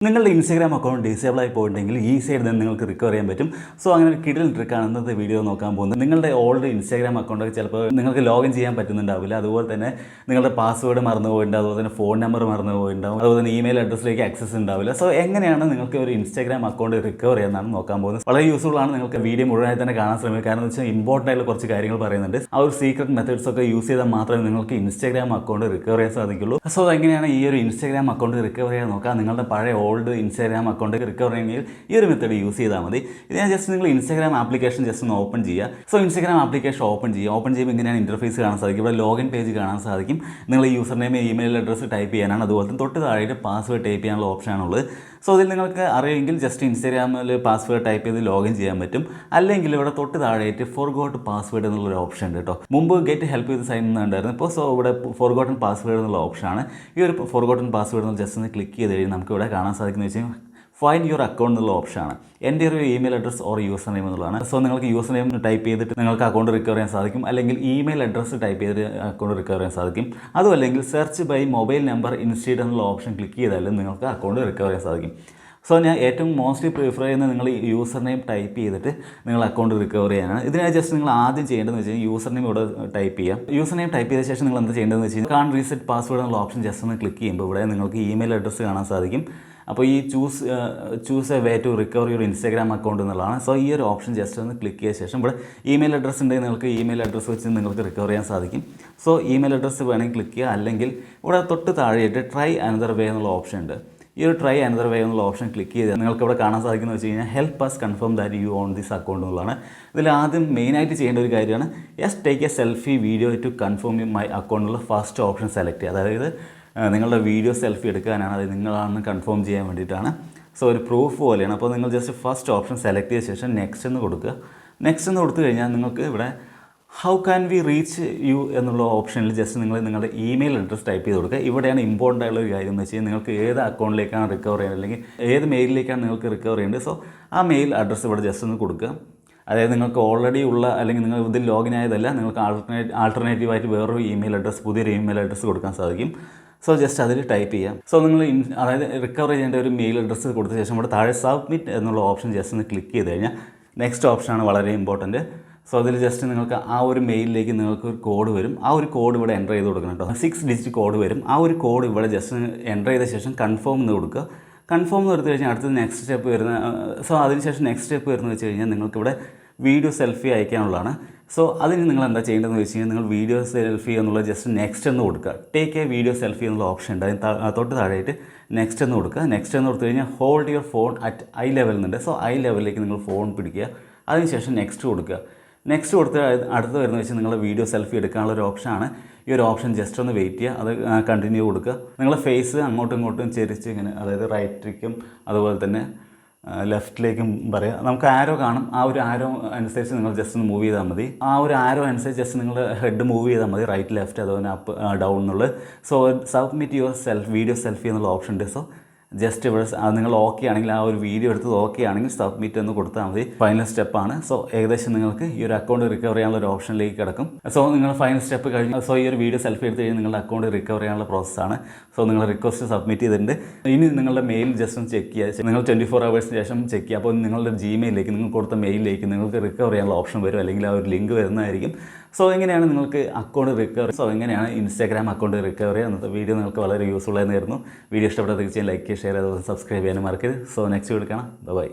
നിങ്ങളുടെ Instagram account disable ആയി പോയിട്ടുണ്ടെങ്കിൽ ഈസി ആയിട്ട് തന്നെ നിങ്ങൾക്ക് റിക്കവർ ചെയ്യാൻ പറ്റും. സോ അങ്ങനെ ഒരു കിടിലൻ ട്രിക്കാണ് ഇന്നത്തെ വീഡിയോ നോക്കാൻ പോകുന്നത്. നിങ്ങളുടെ ഓൾഡ് ഇൻസ്റ്റാഗ്രാം അക്കൗണ്ടൊക്കെ ചിലപ്പോൾ നിങ്ങൾക്ക് ലോഗിൻ ചെയ്യാൻ പറ്റുന്നുണ്ടാവില്ല. അതുപോലെ തന്നെ നിങ്ങളുടെ പാസ്വേഡ് മറന്നു പോയിട്ടുണ്ടാവും, അതുപോലെ തന്നെ ഫോൺ നമ്പർ മറന്നു പോയിട്ടുണ്ടാവും, അതുപോലെ തന്നെ ഇമെയിൽ അഡ്രസ്സിലേക്ക് ആക്സസ് ഉണ്ടാവില്ല. സോ എങ്ങനെയാണ് നിങ്ങൾക്ക് ഒരു ഇൻസ്റ്റാഗ്രാം അക്കൗണ്ട് റിക്കവർ ചെയ്യാനാണ് നോക്കാൻ പോകുന്നത്. വളരെ യൂസ്ഫുൾ ആണ്. നിങ്ങൾക്ക് വീഡിയോ മുഴുവനായി തന്നെ കാണാൻ ശ്രമിക്കുക. കാരണം എന്ന് വെച്ചാൽ ഇമ്പോർട്ടൻ്റ് ആയിട്ടുള്ള കുറച്ച് കാര്യങ്ങൾ പറയുന്നുണ്ട്. ആ ഒരു സീക്രട്ട് മെത്തേഡ്സ് ഒക്കെ യൂസ് ചെയ്താൽ മാത്രമേ നിങ്ങൾക്ക് ഇൻസ്റ്റാഗ്രാം അക്കൗണ്ട് റിക്കവർ ചെയ്യാൻ സാധിക്കുള്ളൂ. സോ എങ്ങനെയാണ് ഈ ഒരു ഇൻസ്റ്റാഗ്രാം അക്കൗണ്ട് റിക്കവർ ചെയ്യാൻ നോക്കാം. നിങ്ങളുടെ പഴയ ഓൾഡ് ഇൻസ്റ്റാഗ്രാം അക്കൗണ്ട് റിക്കവർ ചെയ്യണമെങ്കിൽ ഈ ഒരു മെത്തേഡ് യൂസ് ചെയ്താൽ മതി. ഇത് ഞാൻ ജസ്റ്റ് നിങ്ങൾ ഇൻസ്റ്റാഗ്രാം ആപ്ലിക്കേഷൻ ജസ്റ്റ് ഒന്ന് ഓപ്പൺ ചെയ്യുക. സോ ഇൻസ്റ്റാഗ്രാം ആപ്ലിക്കേഷൻ ഓപ്പൺ ചെയ്യുമ്പോൾ ഇങ്ങനെയാണ് ഇൻ്റർഫേസ് കാണാൻ സാധിക്കും. ഇവിടെ ലോഗിൻ പേജ് കാണാൻ സാധിക്കും. നിങ്ങൾ user name email address type ചെയ്യാനാണ്, അതുപോലെ തന്നെ തൊട്ട് താഴെ പാസ്വേഡ് ടൈപ്പ് ചെയ്യാനുള്ള ഓപ്ഷനാണുള്ളത്. സോ അതിൽ നിങ്ങൾക്ക് അറിയുമെങ്കിൽ ജസ്റ്റ് ഇൻസ്റ്റാഗ്രാമിൽ പാസ്വേഡ് ടൈപ്പ് ചെയ്ത് ലോഗിൻ ചെയ്യാൻ പറ്റും. അല്ലെങ്കിൽ ഇവിടെ തൊട്ട് താഴെയായിട്ട് ഫോർഗോട്ട് പാസ്വേഡ് എന്നുള്ളൊരു ഓപ്ഷൻ ഉണ്ട് കേട്ടോ. മുമ്പ് ഗെറ്റ് ഹെൽപ്പ് ചെയ്ത് സൈൻ ഉണ്ടായിരുന്നു. ഇപ്പോൾ സോ ഇവിടെ ഫോർഗോട്ടൺ പാസ്വേഡ് എന്നുള്ള ഓപ്ഷനാണ്. ഈ ഒരു ഫോർഗോട്ടൺ പാസ്വേഡ് എന്ന് ജസ്റ്റ് ഒന്ന് ക്ലിക്ക് ചെയ്ത് കഴിഞ്ഞാൽ നമുക്ക് ഇവിടെ കാണാൻ സാധിക്കുന്നത് വെച്ചാൽ ഫൈൻഡ് യുവർ അക്കൗണ്ട് എന്നുള്ള ഓപ്ഷനാണ്. എൻ്റെ ഒരു email address or user name എന്നുള്ളതാണ്. സോ നിങ്ങൾക്ക് യൂസർ നെയിം ടൈപ്പ് ചെയ്തിട്ട് നിങ്ങൾക്ക് അക്കൗണ്ട് റിക്കവർ ചെയ്യാൻ സാധിക്കും. അല്ലെങ്കിൽ ഇമെയിൽ അഡ്രസ്സ് ടൈപ്പ് ചെയ്തിട്ട് അക്കൗണ്ട് റിക്കവർ ചെയ്യാൻ സാധിക്കും. അതും അല്ലെങ്കിൽ search by mobile number instead എന്നുള്ള ഓപ്ഷൻ ക്ലിക്ക് ചെയ്താലും നിങ്ങൾക്ക് അക്കൗണ്ട് റിക്കവർ ചെയ്യാൻ സാധിക്കും. സോ ഞാൻ ഏറ്റവും മോസ്റ്റ്ലി പ്രിഫർ ചെയ്യുന്നത് നിങ്ങൾ യൂസർ നെയിം ടൈപ്പ് ചെയ്തിട്ട് നിങ്ങൾ അക്കൗണ്ട് റിക്കവർ ചെയ്യാനാണ്. ഇതിനായി ജസ്റ്റ് നിങ്ങൾ ആദ്യം ചെയ്യേണ്ടതെന്ന് വെച്ച് കഴിഞ്ഞാൽ യൂസർ നെയിം ഇവിടെ ടൈപ്പ് ചെയ്യാം. യൂസർ നെയിം ടൈപ്പ് ചെയ്ത ശേഷം നിങ്ങൾ എന്താ ചെയ്യേണ്ടതെന്ന് വെച്ച് കഴിഞ്ഞാൽ കാൺ റീസെറ്റ് പാസ്വേഡ് എന്നുള്ള ഓപ്ഷൻ ജസ്റ്റ് ഒന്ന് ക്ലിക്ക് ചെയ്യുമ്പോൾ ഇവിടെ നിങ്ങൾക്ക് ഇമെയിൽ അഡ്രസ്സ് കാണാൻ സാധിക്കും. അപ്പോൾ ഈ choose a way to recover your Instagram account എന്നുള്ളതാണ്. സോ ഈ ഒരു ഓപ്ഷൻ ജസ്റ്റ് ഒന്ന് ക്ലിക്ക് ചെയ്ത ശേഷം ഇവിടെ ഇമെയിൽ അഡ്രസ്സ് ഉണ്ടെങ്കിൽ നിങ്ങൾക്ക് ഇമെയിൽ അഡ്രസ്സ് വെച്ച് നിങ്ങൾക്ക് റിക്കവർ ചെയ്യാൻ സാധിക്കും. സോ ഇമെയിൽ അഡ്രസ്സ് വേണമെങ്കിൽ ക്ലിക്ക് ചെയ്യുക. അല്ലെങ്കിൽ ഇവിടെ തൊട്ട് താഴെയായിട്ട് ട്രൈ അനദർ വേ എന്നുള്ള ഓപ്ഷൻ ഉണ്ട്. ഈ ഒരു ട്രൈ അനദർ വേ എന്നുള്ള ഓപ്ഷൻ ക്ലിക്ക് ചെയ്താൽ നിങ്ങൾക്ക് ഇവിടെ കാണാൻ സാധിക്കുന്നത് വെച്ച് കഴിഞ്ഞാൽ help us confirm that you own this account എന്നുള്ളതാണ്. ഇതിൽ ആദ്യം മെയിനായിട്ട് ചെയ്യേണ്ട ഒരു കാര്യമാണ് yes take a selfie video to confirm my account എന്നുള്ള ഫസ്റ്റ് ഓപ്ഷൻ സെലക്ട് ചെയ്യുക. അതായത് നിങ്ങളുടെ വീഡിയോ സെൽഫി എടുക്കാനാണ്, അത് നിങ്ങളാണെന്ന് കൺഫേം ചെയ്യാൻ വേണ്ടിയിട്ടാണ്. സോ ഒരു പ്രൂഫ് പോലെയാണ്. അപ്പോൾ നിങ്ങൾ ജസ്റ്റ് ഫസ്റ്റ് ഓപ്ഷൻ സെലക്ട് ചെയ്ത ശേഷം നെക്സ്റ്റ് എന്ന് കൊടുക്കുക. നെക്സ്റ്റ് എന്ന് കൊടുത്തു കഴിഞ്ഞാൽ നിങ്ങൾക്ക് ഇവിടെ how can we reach U എന്നുള്ള ഓപ്ഷനിൽ ജസ്റ്റ് നിങ്ങളുടെ ഇമെയിൽ അഡ്രസ്സ് ടൈപ്പ് ചെയ്ത് കൊടുക്കുക. ഇവിടെയാണ് ഇമ്പോർട്ടൻ്റ് ആയിട്ടുള്ള ഒരു കാര്യം എന്ന് വെച്ച് കഴിഞ്ഞാൽ നിങ്ങൾക്ക് ഏത് അക്കൗണ്ടിലേക്കാണ് റിക്കവർ ചെയ്യുന്നത് അല്ലെങ്കിൽ ഏത് മെയിലിലേക്കാണ് നിങ്ങൾക്ക് റിക്കവർ ചെയ്യേണ്ടത്. സോ ആ മെയിൽ അഡ്രസ്സ് ഇവിടെ ജസ്റ്റ് ഒന്ന് കൊടുക്കുക. അതായത് നിങ്ങൾക്ക് ഓൾറെഡി ഉള്ള അല്ലെങ്കിൽ നിങ്ങൾ ഇതിൽ ലോഗിൻ ആയതല്ല, നിങ്ങൾക്ക് ആൾട്ടർനേറ്റീവായിട്ട് വേറൊരു ഇമെയിൽ അഡ്രസ്സ്, പുതിയൊരു ഇമെയിൽ അഡ്രസ്സ് കൊടുക്കാൻ സാധിക്കും. സോ ജസ്റ്റ് അതിൽ ടൈപ്പ് ചെയ്യാം. സോ നിങ്ങൾ അതായത് റിക്കവർ ചെയ്യേണ്ട ഒരു മെയിൽ അഡ്രസ്സ് കൊടുത്ത ശേഷം ഇവിടെ താഴെ സബ്മിറ്റ് എന്നുള്ള ഓപ്ഷൻ ജസ്റ്റ് ഒന്ന് ക്ലിക്ക് ചെയ്ത് കഴിഞ്ഞാൽ നെക്സ്റ്റ് ഓപ്ഷനാണ് വളരെ ഇമ്പോർട്ടൻറ്റ്. സോ അതിൽ ജസ്റ്റ് നിങ്ങൾക്ക് ആ ഒരു മെയിലിലേക്ക് നിങ്ങൾക്ക് ഒരു കോഡ് വരും. ആ ഒരു കോഡ് ഇവിടെ എൻ്റർ ചെയ്ത് കൊടുക്കണം കേട്ടോ. 6 ഡിജിറ്റ് കോഡ് വരും. ആ ഒരു കോഡ് ഇവിടെ ജസ്റ്റ് എൻ്റർ ചെയ്ത ശേഷം കൺഫേം എന്ന് കൊടുക്കുക. കൺഫേം എന്ന് എടുത്തു കഴിഞ്ഞാൽ അടുത്തത് നെക്സ്റ്റ് സ്റ്റെപ്പ് വരുന്ന അതിനുശേഷം നെക്സ്റ്റ് സ്റ്റെപ്പ് വരുന്നത് വെച്ച് കഴിഞ്ഞാൽ നിങ്ങൾക്കിവിടെ വീഡിയോ സെൽഫി അയക്കാനുള്ളതാണ്. സോ അതിന് നിങ്ങൾ എന്താ ചെയ്യേണ്ടതെന്ന് വെച്ച് കഴിഞ്ഞാൽ നിങ്ങൾ വീഡിയോ സെൽഫി എന്നുള്ള ജസ്റ്റ് നെക്സ്റ്റ് എന്ന് കൊടുക്കുക. ടേക്ക് എ വീഡിയോ സെൽഫി എന്നുള്ള ഓപ്ഷൻ ഉണ്ട്. അതിന് തൊട്ട് താഴെയായിട്ട് നെക്സ്റ്റ് എന്ന് കൊടുക്കുക. നെക്സ്റ്റ് എന്ന് കൊടുത്തു കഴിഞ്ഞാൽ hold your phone at I level എന്നുണ്ട്. സോ ഐ ലെവലിലേക്ക് നിങ്ങൾ ഫോൺ പിടിക്കുക. അതിനുശേഷം നെക്സ്റ്റ് കൊടുക്കുക. നെക്സ്റ്റ് കൊടുത്ത് അടുത്ത് വരുന്നത് വെച്ച് നിങ്ങളുടെ വീഡിയോ സെൽഫി എടുക്കാനുള്ള ഒരു ഓപ്ഷനാണ്. ഈ ഒരു ഓപ്ഷൻ ജസ്റ്റ് ഒന്ന് വെയിറ്റ് ചെയ്യുക. അത് കണ്ടിന്യൂ കൊടുക്കുക. നിങ്ങളുടെ ഫേസ് അങ്ങോട്ടും ഇങ്ങോട്ടും ചെരിച്ച് ഇങ്ങനെ, അതായത് റൈറ്റിലേക്കും അതുപോലെ തന്നെ ലെഫ്റ്റിലേക്കും പറയുക. നമുക്ക് ആരോ കാണും. ആ ഒരു ആരോ അനുസരിച്ച് നിങ്ങൾ ജസ്റ്റ് ഒന്ന് മൂവ് ചെയ്താൽ മതി. ആ ഒരു ആരോ അനുസരിച്ച് ജസ്റ്റ് നിങ്ങൾ ഹെഡ് മൂവ് ചെയ്താൽ മതി, റൈറ്റ് ലെഫ്റ്റ് അതുപോലെ അപ്പ് ഡൗൺ എന്നുള്ളത്. So submit your video selfie എന്നുള്ള ഓപ്ഷൻ ഉണ്ട്. സോ ജസ്റ്റ് ഇവിടെ നിങ്ങൾ ഓക്കെ ആണെങ്കിൽ, ആ ഒരു വീഡിയോ എടുത്തത് ഓക്കെ ആണെങ്കിൽ സബ്മിറ്റ് എന്ന് കൊടുത്താൽ മതി. ഫൈനൽ സ്റ്റെപ്പാണ്. സോ ഏകദേശം നിങ്ങൾക്ക് ഈ ഒരു അക്കൗണ്ട് റിക്കവർ ചെയ്യാനുള്ള ഒരു ഓപ്ഷനിലേക്ക് കിടക്കും. സോ നിങ്ങൾ ഫൈനൽ സ്റ്റെപ്പ് കഴിഞ്ഞു. സോ ഈ ഒരു വീഡിയോ സെൽഫി എടുത്ത് കഴിഞ്ഞാൽ നിങ്ങളുടെ അക്കൗണ്ട് റിക്കവർ ചെയ്യാനുള്ള പ്രോസസ്സാണ്. സോ നിങ്ങൾ റിക്വസ്റ്റ് സബ്മിറ്റ് ചെയ്തിട്ടുണ്ട്. ഇനി നിങ്ങളുടെ മെയിൽ ജസ്റ്റ് ഒന്ന് ചെക്ക് ചെയ്യുക. നിങ്ങൾ 24 ഹവേഴ്സിന് ശേഷം ചെക്ക് ചെയ്യുക. അപ്പോൾ നിങ്ങളുടെ ജിമെയിലേക്ക് നിങ്ങൾ കൊടുത്ത മെയിലിലേക്ക് നിങ്ങൾക്ക് റിക്കവർ ചെയ്യാനുള്ള ഓപ്ഷൻ വരും, അല്ലെങ്കിൽ ആ ഒരു ലിങ്ക് വരുന്നതായിരിക്കും. സോ എങ്ങനെയാണ് നിങ്ങൾക്ക് അക്കൗണ്ട് റിക്കവർ, സോ എങ്ങനെയാണ് ഇൻസ്റ്റാഗ്രാം അക്കൗണ്ട് റിക്കവർ ചെയ്യുക എന്നത്തെ വീഡിയോ നിങ്ങൾക്ക് വളരെ യൂസ്ഫുൾ ആയിരുന്നു. വീഡിയോ ഇഷ്ടപ്പെട്ട തീർച്ചയായും ലൈക്ക്, ഷെയർ, അതുപോലെ സബ്സ്ക്രൈബ് ചെയ്യാനും മറക്കരുത്. സോ നെക്സ്റ്റ് വീഡിയോ കാണാം. ബൈ.